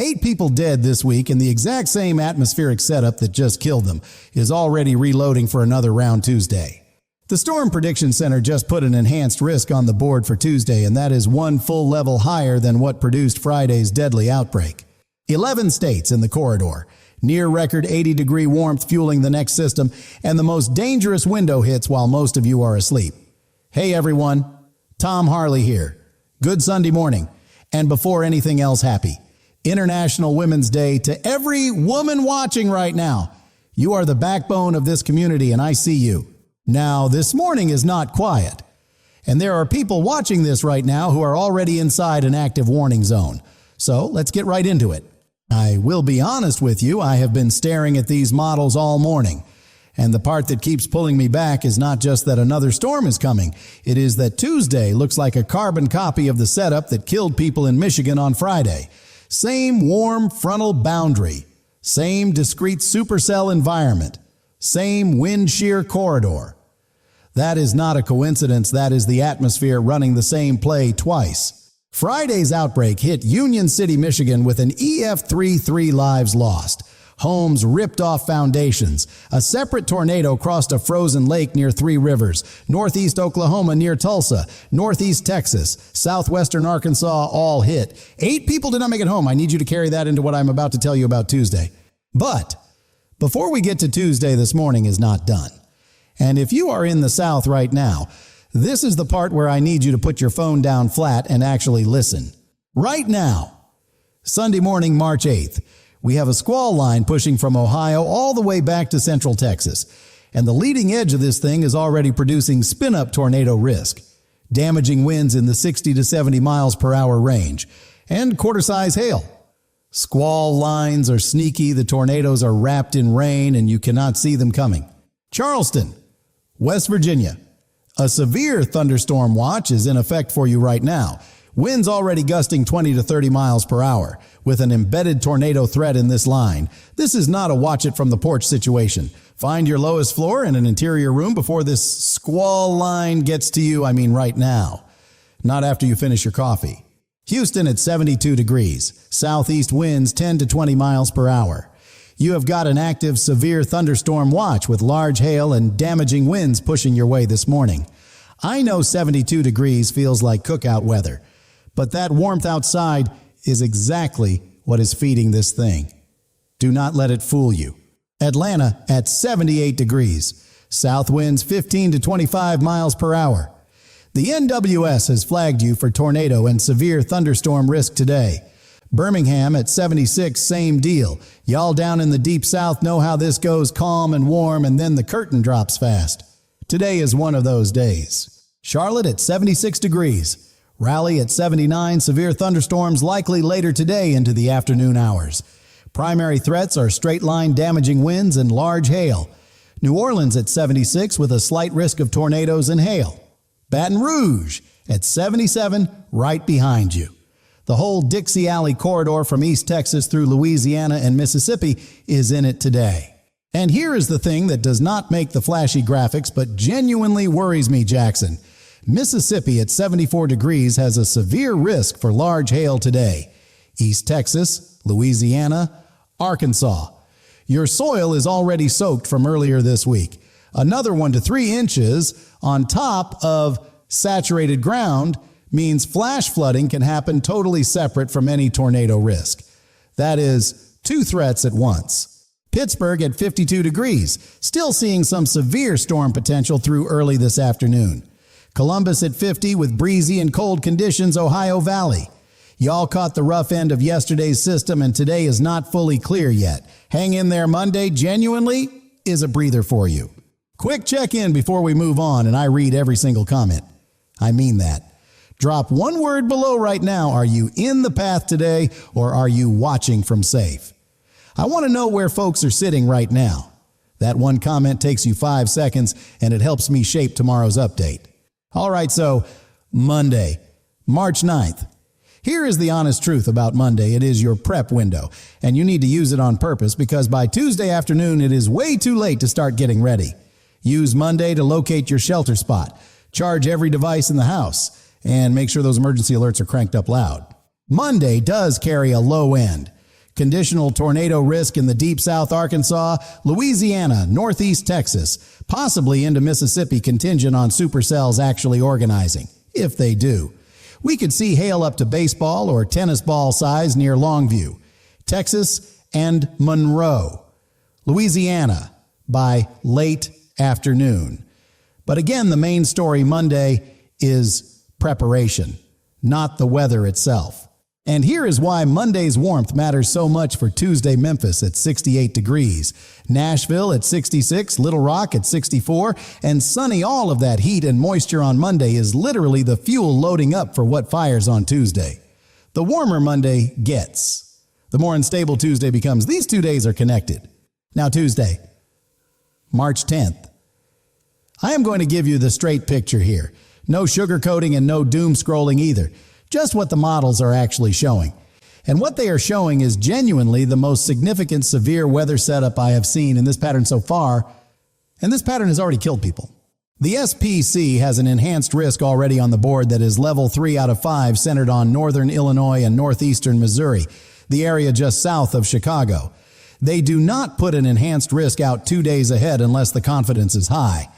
8 people dead this week, and the exact same atmospheric setup that just killed them is already reloading for another round Tuesday. The Storm Prediction Center just put an enhanced risk on the board for Tuesday, and that is 1 full level higher than what produced Friday's deadly outbreak. 11 states in the corridor, near record 80-degree warmth fueling the next system, and the most dangerous window hits while most of you are asleep. Hey everyone, Tom Harley here. Good Sunday morning, and before anything else, happy International Women's Day to every woman watching right now. You are the backbone of this community, and I see you. Now, this morning is not quiet, and there are people watching this right now who are already inside an active warning zone. So let's get right into it. I will be honest with you, I have been staring at these models all morning, and the part that keeps pulling me back is not just that another storm is coming, it is that Tuesday looks like a carbon copy of the setup that killed people in Michigan on Friday. Same warm frontal boundary, same discrete supercell environment, same wind shear corridor. That is not a coincidence, that is the atmosphere running the same play twice. Friday's outbreak hit Union City, Michigan with an EF3 lives lost. Homes ripped off foundations. A separate tornado crossed a frozen lake near Three Rivers. Northeast Oklahoma near Tulsa. Northeast Texas. Southwestern Arkansas all hit. 8 people did not make it home. I need you to carry that into what I'm about to tell you about Tuesday. But before we get to Tuesday, this morning is not done. And if you are in the South right now, this is the part where I need you to put your phone down flat and actually listen. Right now, Sunday morning, March 8th, we have a squall line pushing from Ohio all the way back to central Texas. And the leading edge of this thing is already producing spin-up tornado risk, damaging winds in the 60 to 70 miles per hour range, and quarter-size hail. Squall lines are sneaky, the tornadoes are wrapped in rain, and you cannot see them coming. Charleston, West Virginia. A severe thunderstorm watch is in effect for you right now. Winds already gusting 20 to 30 miles per hour, with an embedded tornado threat in this line. This is not a watch it from the porch situation. Find your lowest floor in an interior room before this squall line gets to you, right now. Not after you finish your coffee. Houston at 72 degrees. Southeast winds 10 to 20 miles per hour. You have got an active severe thunderstorm watch with large hail and damaging winds pushing your way this morning. I know 72 degrees feels like cookout weather, but that warmth outside is exactly what is feeding this thing. Do not let it fool you. Atlanta at 78 degrees. South winds 15 to 25 miles per hour. The NWS has flagged you for tornado and severe thunderstorm risk today. Birmingham at 76, same deal. Y'all down in the deep south know how this goes, calm and warm, and then the curtain drops fast. Today is one of those days. Charlotte at 76 degrees. Raleigh at 79, severe thunderstorms likely later today into the afternoon hours. Primary threats are straight-line damaging winds and large hail. New Orleans at 76 with a slight risk of tornadoes and hail. Baton Rouge at 77, right behind you. The whole Dixie Alley corridor from East Texas through Louisiana and Mississippi is in it today. And here is the thing that does not make the flashy graphics but genuinely worries me, Jackson. Mississippi at 74 degrees has a severe risk for large hail today. East Texas, Louisiana, Arkansas. Your soil is already soaked from earlier this week. Another 1 to 3 inches on top of saturated ground means flash flooding can happen totally separate from any tornado risk. That is 2 threats at once. Pittsburgh at 52 degrees, still seeing some severe storm potential through early this afternoon. Columbus at 50 with breezy and cold conditions, Ohio Valley. Y'all caught the rough end of yesterday's system and today is not fully clear yet. Hang in there, Monday genuinely is a breather for you. Quick check-in before we move on, and I read every single comment. I mean that. Drop one word below right now. Are you in the path today or are you watching from safe? I want to know where folks are sitting right now. That one comment takes you 5 seconds and it helps me shape tomorrow's update. All right, so Monday, March 9th. Here is the honest truth about Monday. It is your prep window, and you need to use it on purpose because by Tuesday afternoon, it is way too late to start getting ready. Use Monday to locate your shelter spot. Charge every device in the house. And make sure those emergency alerts are cranked up loud. Monday does carry a low end. Conditional tornado risk in the deep South Arkansas, Louisiana, Northeast Texas, possibly into Mississippi contingent on Supercells actually organizing, if they do. We could see hail up to baseball or tennis ball size near Longview, Texas, and Monroe, Louisiana, by late afternoon. But again, the main story Monday is preparation, not the weather itself. And here is why Monday's warmth matters so much for Tuesday Memphis at 68 degrees, Nashville at 66, Little Rock at 64, and sunny. All of that heat and moisture on Monday is literally the fuel loading up for what fires on Tuesday. The warmer Monday gets, the more unstable Tuesday becomes. These 2 days are connected. Now Tuesday, March 10th. I am going to give you the straight picture here. No sugarcoating and no doom scrolling either. Just what the models are actually showing. And what they are showing is genuinely the most significant severe weather setup I have seen in this pattern so far, and this pattern has already killed people. The SPC has an enhanced risk already on the board that is level 3 out of 5 centered on northern Illinois and northeastern Missouri, the area just south of Chicago. They do not put an enhanced risk out 2 days ahead unless the confidence is high.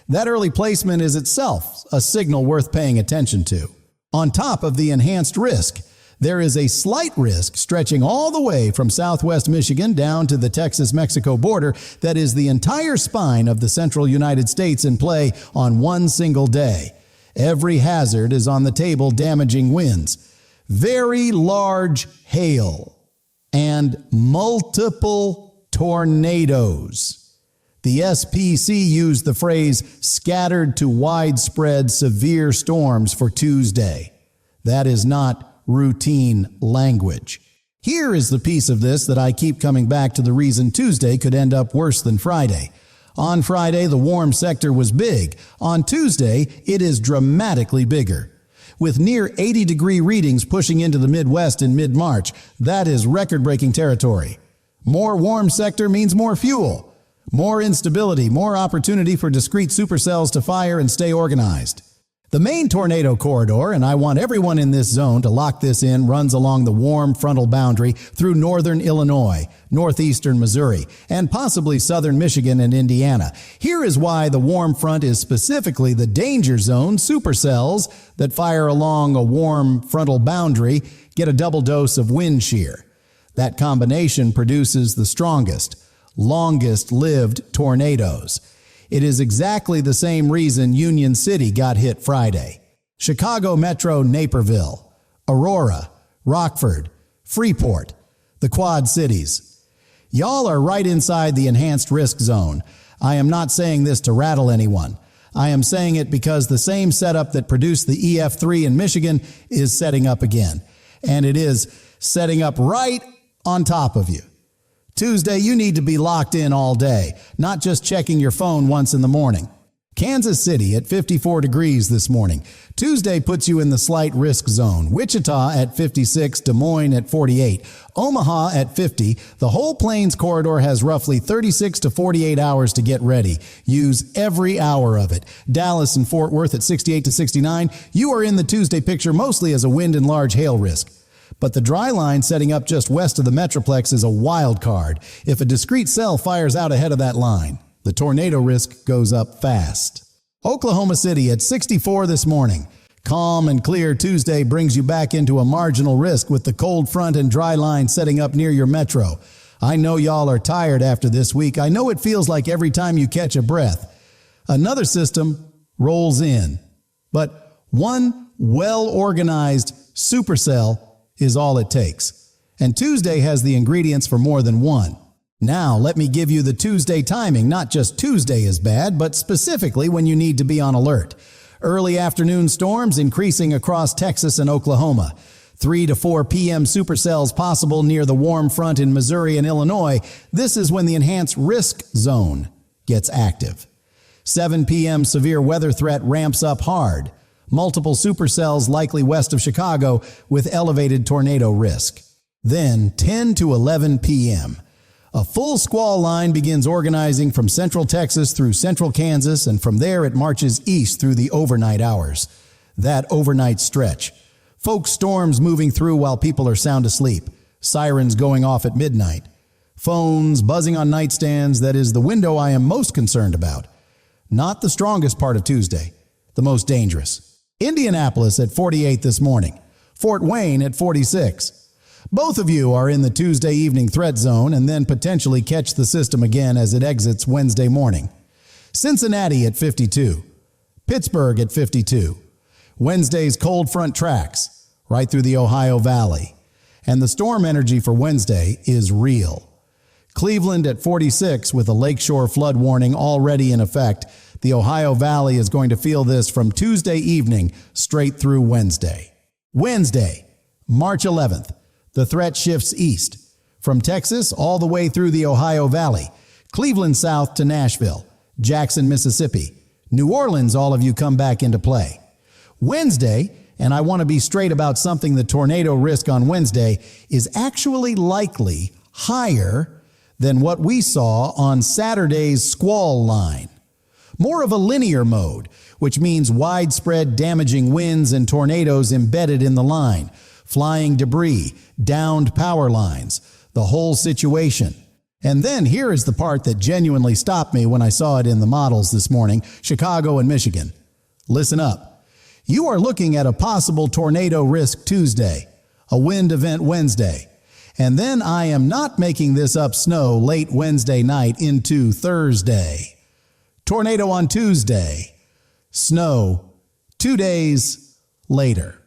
That early placement is itself a signal worth paying attention to. On top of the enhanced risk, there is a slight risk stretching all the way from southwest Michigan down to the Texas-Mexico border that is the entire spine of the central United States in play on one single day. Every hazard is on the table, damaging winds, very large hail, and multiple tornadoes. The SPC used the phrase scattered to widespread severe storms for Tuesday. That is not routine language. Here is the piece of this that I keep coming back to, the reason Tuesday could end up worse than Friday. On Friday, the warm sector was big. On Tuesday, it is dramatically bigger. With near 80-degree readings pushing into the Midwest in mid-March, that is record-breaking territory. More warm sector means more fuel. More instability, more opportunity for discrete supercells to fire and stay organized. The main tornado corridor, and I want everyone in this zone to lock this in, runs along the warm frontal boundary through northern Illinois, northeastern Missouri, and possibly southern Michigan and Indiana. Here is why the warm front is specifically the danger zone. Supercells that fire along a warm frontal boundary get a double dose of wind shear. That combination produces the strongest, longest-lived tornadoes. It is exactly the same reason Union City got hit Friday. Chicago Metro, Naperville, Aurora, Rockford, Freeport, the Quad Cities. Y'all are right inside the enhanced risk zone. I am not saying this to rattle anyone. I am saying it because the same setup that produced the EF3 in Michigan is setting up again. And it is setting up right on top of you. Tuesday, you need to be locked in all day, not just checking your phone once in the morning. Kansas City at 54 degrees this morning. Tuesday puts you in the slight risk zone. Wichita at 56, Des Moines at 48, Omaha at 50. The whole Plains corridor has roughly 36 to 48 hours to get ready. Use every hour of it. Dallas and Fort Worth at 68 to 69. You are in the Tuesday picture mostly as a wind and large hail risk. But the dry line setting up just west of the Metroplex is a wild card. If a discrete cell fires out ahead of that line, the tornado risk goes up fast. Oklahoma City at 64 this morning. Calm and clear Tuesday brings you back into a marginal risk with the cold front and dry line setting up near your metro. I know y'all are tired after this week. I know it feels like every time you catch a breath, another system rolls in. But one well-organized supercell is all it takes. And Tuesday has the ingredients for more than one. Now, let me give you the Tuesday timing. Not just Tuesday is bad, but specifically when you need to be on alert. Early afternoon storms increasing across Texas and Oklahoma. 3 to 4 p.m. supercells possible near the warm front in Missouri and Illinois. This is when the enhanced risk zone gets active. 7 p.m. severe weather threat ramps up hard. Multiple supercells likely west of Chicago with elevated tornado risk. Then 10 to 11 p.m. A full squall line begins organizing from central Texas through central Kansas, and from there it marches east through the overnight hours. That overnight stretch. Folk storms moving through while people are sound asleep. Sirens going off at midnight. Phones buzzing on nightstands. That is the window I am most concerned about. Not the strongest part of Tuesday, the most dangerous. Indianapolis at 48 this morning. Fort Wayne at 46. Both of you are in the Tuesday evening threat zone and then potentially catch the system again as it exits Wednesday morning. Cincinnati at 52. Pittsburgh at 52. Wednesday's cold front tracks right through the Ohio Valley. And the storm energy for Wednesday is real. Cleveland at 46 with a lakeshore flood warning already in effect. The Ohio Valley is going to feel this from Tuesday evening straight through Wednesday. Wednesday, March 11th, the threat shifts east from Texas all the way through the Ohio Valley, Cleveland south to Nashville, Jackson, Mississippi, New Orleans, all of you come back into play. Wednesday, and I want to be straight about something, the tornado risk on Wednesday is actually likely higher than what we saw on Saturday's squall line. More of a linear mode, which means widespread damaging winds and tornadoes embedded in the line, flying debris, downed power lines, the whole situation. And then here is the part that genuinely stopped me when I saw it in the models this morning, Chicago and Michigan. Listen up. You are looking at a possible tornado risk Tuesday, a wind event Wednesday. And then I am not making this up, snow late Wednesday night into Thursday. Tornado on Tuesday. Snow 2 days later.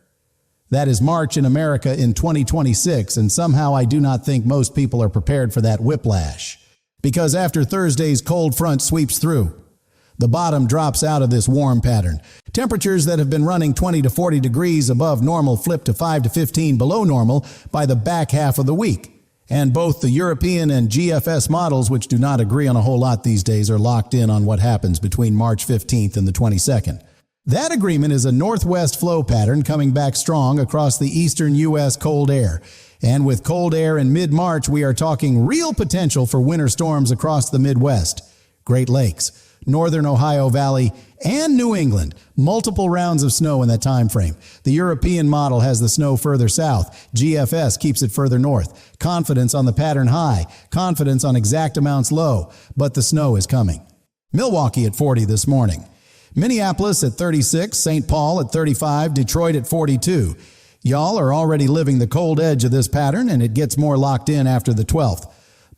That is March in America in 2026, and somehow I do not think most people are prepared for that whiplash. Because after Thursday's cold front sweeps through, the bottom drops out of this warm pattern. Temperatures that have been running 20 to 40 degrees above normal flip to 5 to 15 below normal by the back half of the week. And both the European and GFS models, which do not agree on a whole lot these days, are locked in on what happens between March 15th and the 22nd. That agreement is a northwest flow pattern coming back strong across the eastern U.S. cold air. And with cold air in mid-March, we are talking real potential for winter storms across the Midwest, Great Lakes, northern Ohio Valley, and New England. Multiple rounds of snow in that time frame. The European model has the snow further south. GFS keeps it further north. Confidence on the pattern high. Confidence on exact amounts low. But the snow is coming. Milwaukee at 40 this morning. Minneapolis at 36. St. Paul at 35. Detroit at 42. Y'all are already living the cold edge of this pattern, and it gets more locked in after the 12th.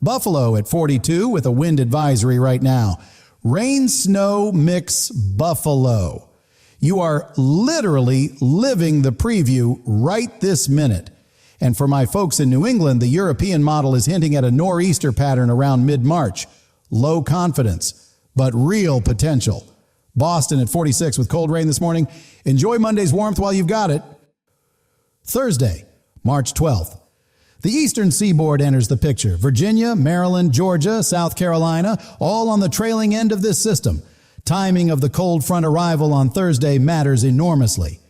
Buffalo at 42 with a wind advisory right now. Rain, snow, mix, Buffalo. You are literally living the preview right this minute. And for my folks in New England, the European model is hinting at a nor'easter pattern around mid-March. Low confidence, but real potential. Boston at 46 with cold rain this morning. Enjoy Monday's warmth while you've got it. Thursday, March 12th. The eastern seaboard enters the picture. Virginia, Maryland, Georgia, South Carolina, all on the trailing end of this system. Timing of the cold front arrival on Thursday matters enormously.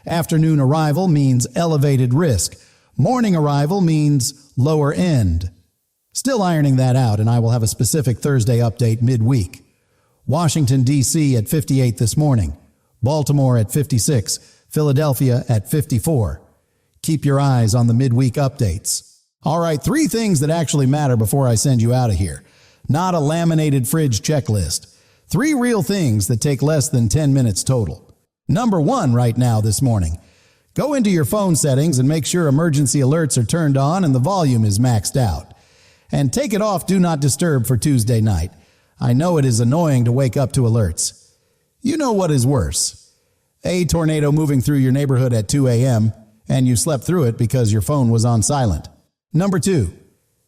Afternoon arrival means elevated risk. Morning arrival means lower end. Still ironing that out, and I will have a specific Thursday update midweek. Washington, D.C. at 58 this morning. Baltimore at 56. Philadelphia at 54. Keep your eyes on the midweek updates. All right, 3 things that actually matter before I send you out of here. Not a laminated fridge checklist. 3 real things that take less than 10 minutes total. Number 1 right now this morning. Go into your phone settings and make sure emergency alerts are turned on and the volume is maxed out. And take it off Do Not Disturb for Tuesday night. I know it is annoying to wake up to alerts. You know what is worse? A tornado moving through your neighborhood at 2 a.m., and you slept through it because your phone was on silent. Number 2,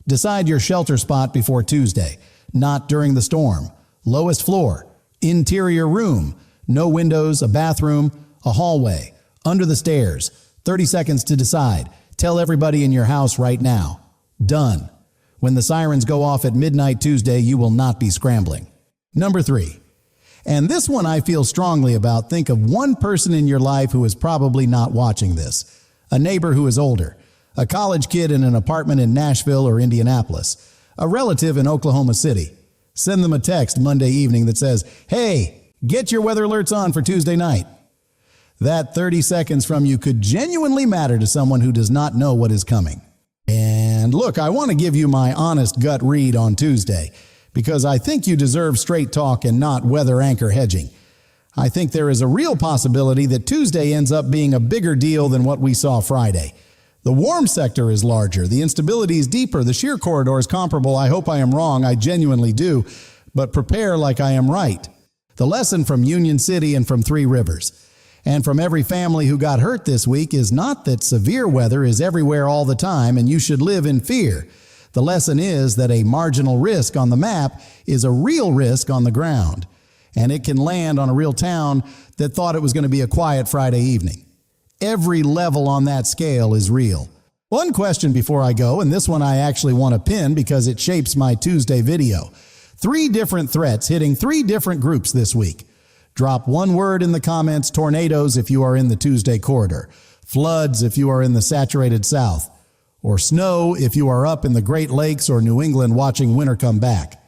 decide your shelter spot before Tuesday, not during the storm. Lowest floor, interior room, no windows, a bathroom, a hallway, under the stairs. 30 seconds to decide. Tell everybody in your house right now. Done. When the sirens go off at midnight Tuesday, you will not be scrambling. Number 3, and this one I feel strongly about. Think of one person in your life who is probably not watching this. A neighbor who is older, a college kid in an apartment in Nashville or Indianapolis, a relative in Oklahoma City. Send them a text Monday evening that says, "Hey, get your weather alerts on for Tuesday night." That 30 seconds from you could genuinely matter to someone who does not know what is coming. And And look, I want to give you my honest gut read on Tuesday, because I think you deserve straight talk and not weather anchor hedging. I think there is a real possibility that Tuesday ends up being a bigger deal than what we saw Friday. The warm sector is larger, the instability is deeper, the shear corridor is comparable. I hope I am wrong, I genuinely do, but prepare like I am right. The lesson from Union City and from Three Rivers, and from every family who got hurt this week, is not that severe weather is everywhere all the time and you should live in fear. The lesson is that a marginal risk on the map is a real risk on the ground, and it can land on a real town that thought it was going to be a quiet Friday evening. Every level on that scale is real. One question before I go, and this one I actually want to pin because it shapes my Tuesday video. 3 different threats hitting 3 different groups this week. Drop one word in the comments: tornadoes if you are in the Tuesday corridor, floods if you are in the saturated South, or snow if you are up in the Great Lakes or New England watching winter come back.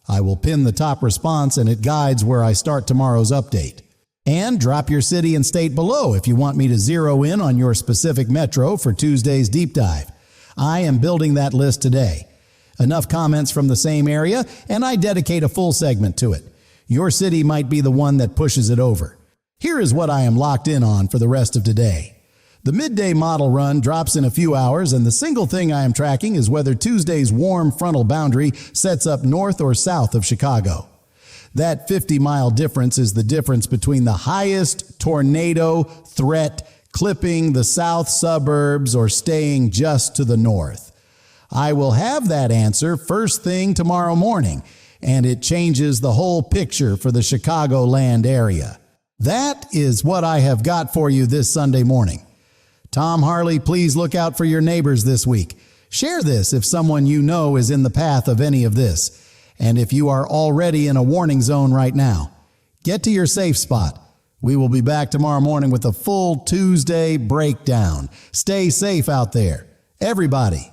I will pin the top response, and it guides where I start tomorrow's update. And drop your city and state below if you want me to zero in on your specific metro for Tuesday's deep dive. I am building that list today. Enough comments from the same area, and I dedicate a full segment to it. Your city might be the one that pushes it over. Here is what I am locked in on for the rest of today. The midday model run drops in a few hours, and the single thing I am tracking is whether Tuesday's warm frontal boundary sets up north or south of Chicago. That 50-mile difference is the difference between the highest tornado threat clipping the south suburbs or staying just to the north. I will have that answer first thing tomorrow morning, and it changes the whole picture for the Chicagoland area. That is what I have got for you this Sunday morning. Tom Harley, please look out for your neighbors this week. Share this if someone you know is in the path of any of this. And if you are already in a warning zone right now, get to your safe spot. We will be back tomorrow morning with a full Tuesday breakdown. Stay safe out there, everybody.